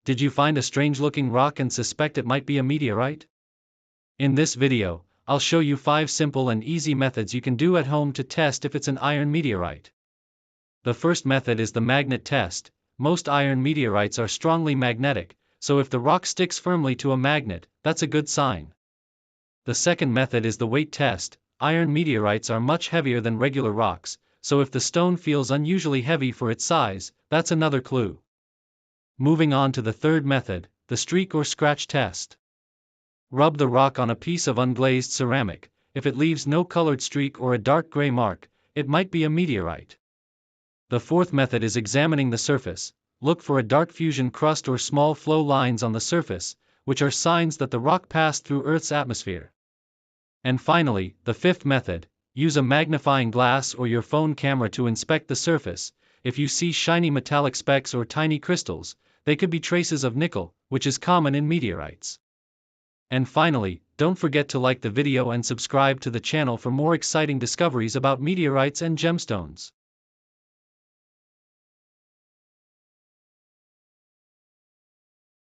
Did you find a strange-looking rock and suspect it might be a meteorite? In this video, I'll show you 5 simple and easy methods you can do at home to test if it's an iron meteorite. The first method is the magnet test. Most iron meteorites are strongly magnetic, so if the rock sticks firmly to a magnet, that's a good sign. The second method is the weight test. Iron meteorites are much heavier than regular rocks, so if the stone feels unusually heavy for its size, that's another clue. Moving on to the third method, the streak or scratch test. Rub the rock on a piece of unglazed ceramic. If it leaves no colored streak or a dark gray mark, it might be a meteorite. The fourth method is examining the surface. Look for a dark fusion crust or small flow lines on the surface, which are signs that the rock passed through Earth's atmosphere. And finally, the fifth method, use a magnifying glass or your phone camera to inspect the surface. If you see shiny metallic specks or tiny crystals, they could be traces of nickel, which is common in meteorites. And finally, don't forget to like the video and subscribe to the channel for more exciting discoveries about meteorites and gemstones.